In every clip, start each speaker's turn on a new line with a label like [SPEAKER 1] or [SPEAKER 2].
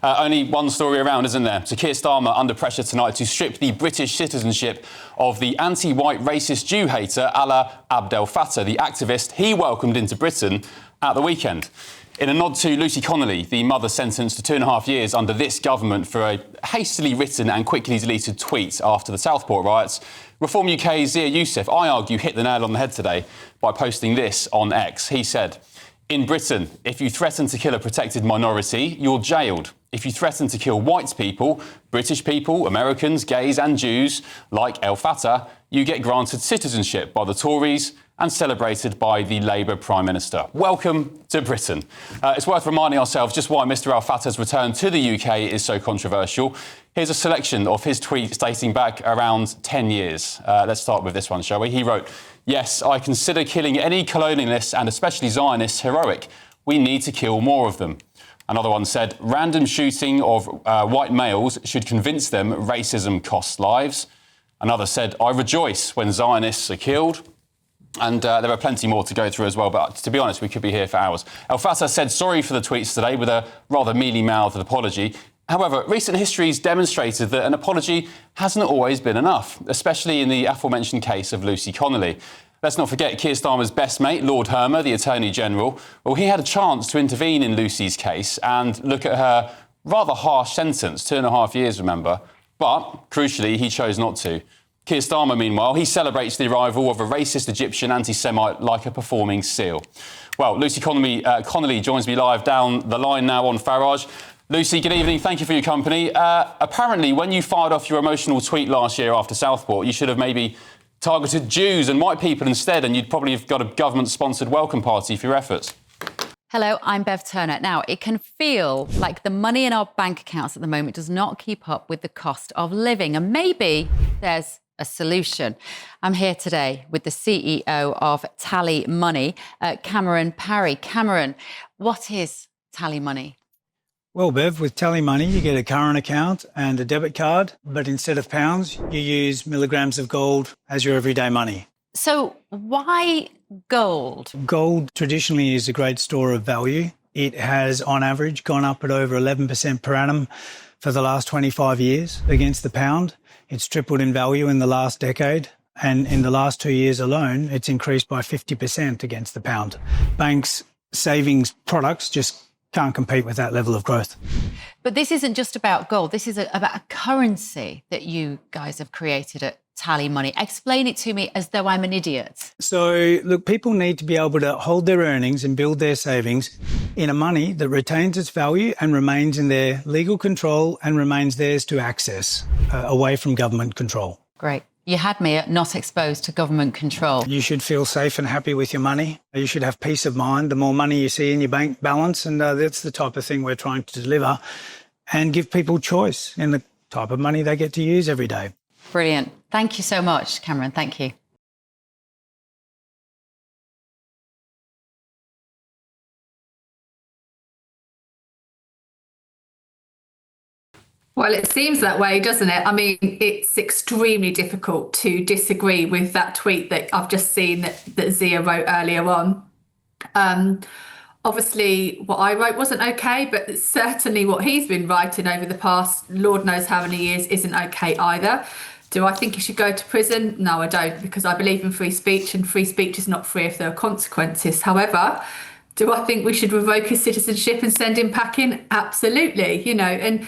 [SPEAKER 1] Only one story around, isn't there? So Keir Starmer under pressure tonight to strip the British citizenship of the anti-white racist Jew hater Alla Abdel Fattah, the activist he welcomed into Britain at the weekend. In a nod to Lucy Connolly, the mother sentenced to 2.5 years under this government for a hastily written and quickly deleted tweet after the Southport riots, Reform UK's Zia Youssef, I argue, hit the nail on the head today by posting this on X. He said, "In Britain, if you threaten to kill a protected minority, you're jailed. If you threaten to kill white people, British people, Americans, gays and Jews, like El-Fattah, you get granted citizenship by the Tories and celebrated by the Labour Prime Minister. Welcome to Britain." It's worth reminding ourselves just why Mr El-Fattah's return to the UK is so controversial. Here's a selection of his tweets dating back around 10 years. Let's start with this one, shall we? He wrote, "Yes, I consider killing any colonialists and especially Zionists heroic. We need to kill more of them." Another one said, "Random shooting of white males should convince them racism costs lives." Another said, "I rejoice when Zionists are killed." And there are plenty more to go through as well, but to be honest, we could be here for hours. El-Fattah said sorry for the tweets today with a rather mealy-mouthed apology. However, recent history's demonstrated that an apology hasn't always been enough, especially in the aforementioned case of Lucy Connolly. Let's not forget Keir Starmer's best mate, Lord Hermer, the Attorney-General. Well, he had a chance to intervene in Lucy's case and look at her rather harsh sentence, 2.5 years, remember. But, crucially, he chose not to. Keir Starmer, meanwhile, he celebrates the arrival of a racist Egyptian anti-Semite like a performing seal. Well, Lucy Connolly joins me live down the line now on Farage. Lucy, good evening. Thank you for your company. Apparently, when you fired off your emotional tweet last year after Southport, you should have maybe targeted Jews and white people instead, and you'd probably have got a government-sponsored welcome party for your efforts.
[SPEAKER 2] Hello, I'm Bev Turner. Now, it can feel like the money in our bank accounts at the moment does not keep up with the cost of living, and maybe there's a solution. I'm here today with the CEO of TallyMoney, Cameron Parry. Cameron, what is TallyMoney?
[SPEAKER 3] Well, Bev, with TallyMoney, you get a current account and a debit card, but instead of pounds, you use milligrams of gold as your everyday money.
[SPEAKER 2] So why gold?
[SPEAKER 3] Gold traditionally is a great store of value. It has, on average, gone up at over 11% per annum for the last 25 years against the pound. It's tripled in value in the last decade, and in the last 2 years alone, it's increased by 50% against the pound. Banks' savings products just can't compete with that level of growth.
[SPEAKER 2] But this isn't just about gold. This is about a currency that you guys have created at TallyMoney. Explain it to me as though I'm an idiot.
[SPEAKER 3] So, look, people need to be able to hold their earnings and build their savings in a money that retains its value and remains in their legal control and remains theirs to access, away from government control.
[SPEAKER 2] Great. You had me at not exposed to government control.
[SPEAKER 3] You should feel safe and happy with your money. You should have peace of mind the more money you see in your bank balance, and that's the type of thing we're trying to deliver and give people choice in the type of money they get to use every day.
[SPEAKER 2] Brilliant. Thank you so much, Cameron. Thank you.
[SPEAKER 4] Well, it seems that way, doesn't it? I mean, it's extremely difficult to disagree with that tweet that I've just seen that Zia wrote earlier on. Obviously, what I wrote wasn't okay, but certainly what he's been writing over the past Lord knows how many years isn't okay either. Do I think he should go to prison? No, I don't, because I believe in free speech, and free speech is not free if there are consequences. However, do I think we should revoke his citizenship and send him packing? Absolutely, and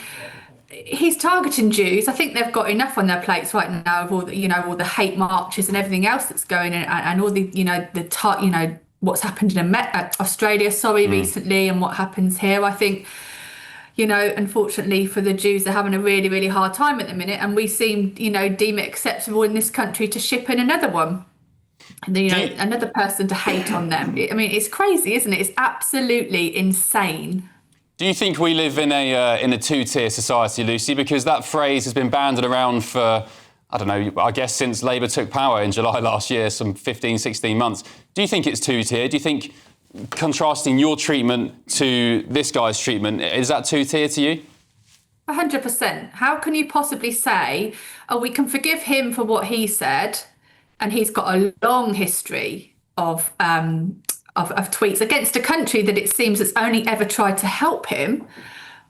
[SPEAKER 4] he's targeting Jews. I think they've got enough on their plates right now of all the, all the hate marches and everything else that's going on, and all the, what's happened in Australia, recently, and what happens here. I think, unfortunately for the Jews, they're having a really, really hard time at the minute, and we seem, deem it acceptable in this country to ship in another one, another person to hate on them. I mean, it's crazy, isn't it? It's absolutely insane.
[SPEAKER 1] Do you think we live in a two-tier society, Lucy? Because that phrase has been banded around for, I don't know, I guess since Labour took power in July last year, some 15, 16 months. Do you think it's two-tier? Do you think contrasting your treatment to this guy's treatment, is that two-tier to you?
[SPEAKER 4] 100%. How can you possibly say, we can forgive him for what he said, and he's got a long history of tweets against a country that it seems has only ever tried to help him?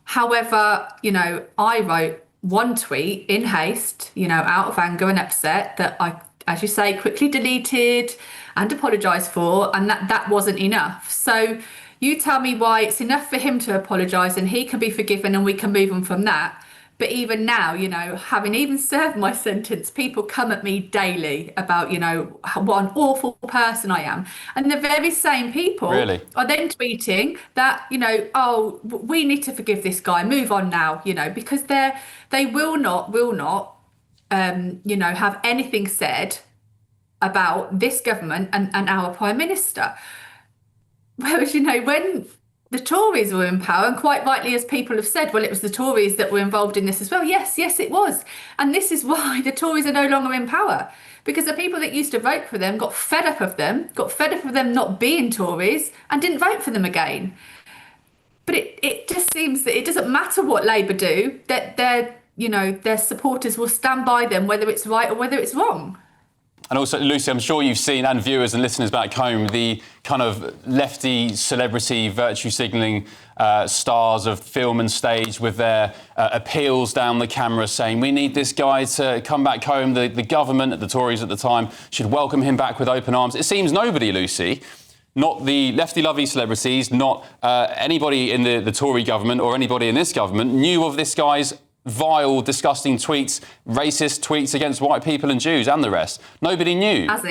[SPEAKER 4] However, I wrote one tweet in haste, out of anger and upset that I, as you say, quickly deleted and apologised for, and that wasn't enough. So you tell me why it's enough for him to apologise and he can be forgiven and we can move on from that. But even now, having even served my sentence, people come at me daily about, what an awful person I am. And the very same people
[SPEAKER 1] Really?
[SPEAKER 4] are then tweeting that, oh, we need to forgive this guy, move on now, because they will not, have anything said about this government and our Prime Minister. Whereas, when the Tories were in power, and quite rightly, as people have said, well, it was the Tories that were involved in this as well. Yes, it was. And this is why the Tories are no longer in power, because the people that used to vote for them got fed up of them not being Tories and didn't vote for them again. But it just seems that it doesn't matter what Labour do, that their supporters will stand by them, whether it's right or whether it's wrong.
[SPEAKER 1] And also, Lucy, I'm sure you've seen, and viewers and listeners back home, the kind of lefty celebrity virtue signalling stars of film and stage with their appeals down the camera saying, we need this guy to come back home. The government, the Tories at the time, should welcome him back with open arms. It seems nobody, Lucy, not the lefty-lovey celebrities, not anybody in the Tory government or anybody in this government knew of this guy's vile, disgusting tweets, racist tweets against white people and Jews and the rest. Nobody knew.
[SPEAKER 4] As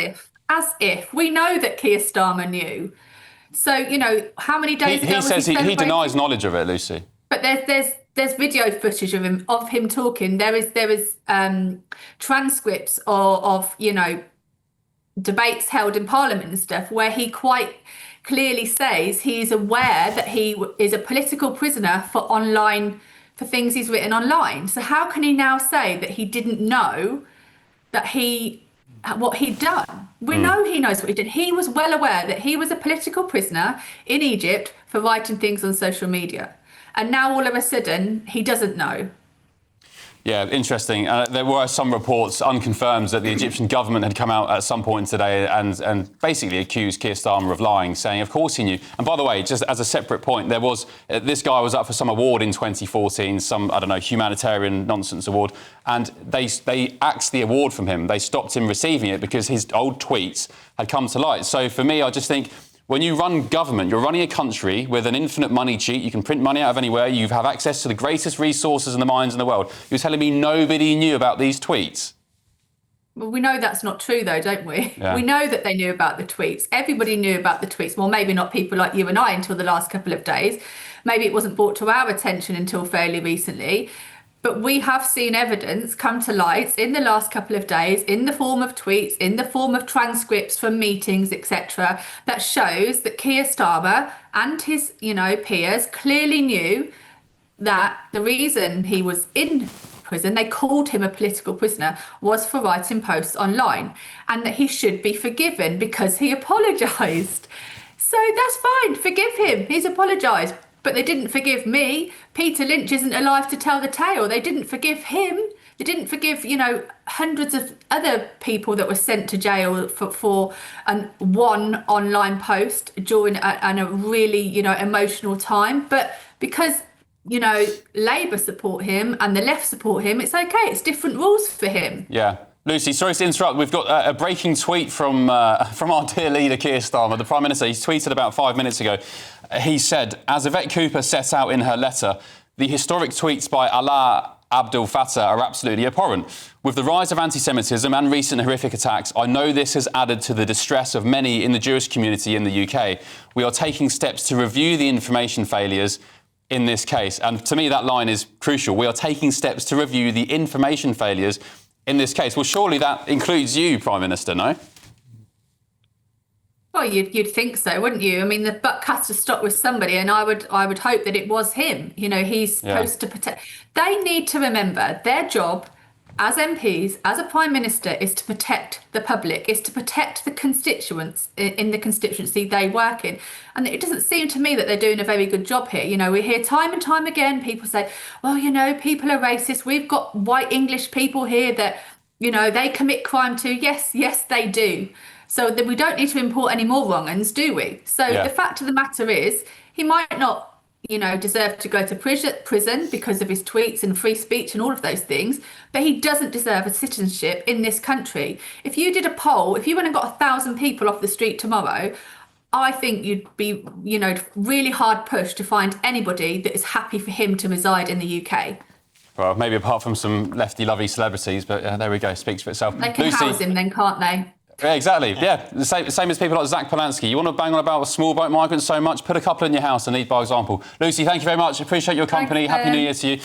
[SPEAKER 4] if. We know that Keir Starmer knew. So, how many days ago
[SPEAKER 1] he says he denies knowledge of it, Lucy.
[SPEAKER 4] But there's video footage of him talking. There is transcripts of debates held in Parliament and stuff where he quite clearly says he's aware that he is a political prisoner for things he's written online. So how can he now say that he didn't know that what he'd done? We know he knows what he did. He was well aware that he was a political prisoner in Egypt for writing things on social media. And now all of a sudden he doesn't know.
[SPEAKER 1] Yeah, interesting. There were some reports, unconfirmed, that the Egyptian government had come out at some point today and basically accused Keir Starmer of lying, saying, of course he knew. And by the way, just as a separate point, there was this guy was up for some award in 2014, some, I don't know, humanitarian nonsense award, and they axed the award from him. They stopped him receiving it because his old tweets had come to light. So for me, I just think, when you run government, you're running a country with an infinite money cheat. You can print money out of anywhere. You have access to the greatest resources and the minds in the world. You're telling me nobody knew about these tweets?
[SPEAKER 4] Well, we know that's not true, though, don't we?
[SPEAKER 1] Yeah.
[SPEAKER 4] We know that they knew about the tweets. Everybody knew about the tweets. Well, maybe not people like you and I until the last couple of days. Maybe it wasn't brought to our attention until fairly recently. But we have seen evidence come to light in the last couple of days in the form of tweets, in the form of transcripts from meetings, etc., that shows that Keir Starmer and his, peers clearly knew that the reason he was in prison, they called him a political prisoner, was for writing posts online, and that he should be forgiven because he apologised. So that's fine, forgive him, he's apologised. But they didn't forgive me. Peter Lynch isn't alive to tell the tale. They didn't forgive him. They didn't forgive, hundreds of other people that were sent to jail for one online post during a really, emotional time. But because, Labour support him and the left support him, it's okay. It's different rules for him.
[SPEAKER 1] Yeah. Lucy, sorry to interrupt. We've got a breaking tweet from our dear leader, Keir Starmer, the Prime Minister. He tweeted about 5 minutes ago. He said, as Yvette Cooper set out in her letter, the historic tweets by Alla Abdel Fattah are absolutely abhorrent. With the rise of anti-Semitism and recent horrific attacks, I know this has added to the distress of many in the Jewish community in the UK. We are taking steps to review the information failures in this case. And to me, that line is crucial. We are taking steps to review the information failures in this case. Well, surely that includes you, Prime Minister, no?
[SPEAKER 4] Well, you'd think so, wouldn't you? I mean, the buck has to stop with somebody, and I would hope that it was him. He's supposed to protect. They need to remember their job as MPs, as a Prime Minister, is to protect the public, is to protect the constituents in the constituency they work in. And it doesn't seem to me that they're doing a very good job here. We hear time and time again people say, well, people are racist. We've got white English people here that, they commit crime too. Yes, they do. So that we don't need to import any more wrong-uns, do we? So The fact of the matter is, he might not deserve to go to prison because of his tweets and free speech and all of those things, but he doesn't deserve a citizenship in this country. If you did a poll, if you went and got 1,000 people off the street tomorrow, I think you'd be, really hard pushed to find anybody that is happy for him to reside in the UK.
[SPEAKER 1] Well, maybe apart from some lefty-lovey celebrities, but there we go, speaks for itself.
[SPEAKER 4] They can house him then, can't they?
[SPEAKER 1] Yeah, exactly, yeah. The same as people like Zach Polanski. You want to bang on about small boat migrants so much, put a couple in your house and lead by example. Lucy, thank you very much. Appreciate your company. Happy New Year to you.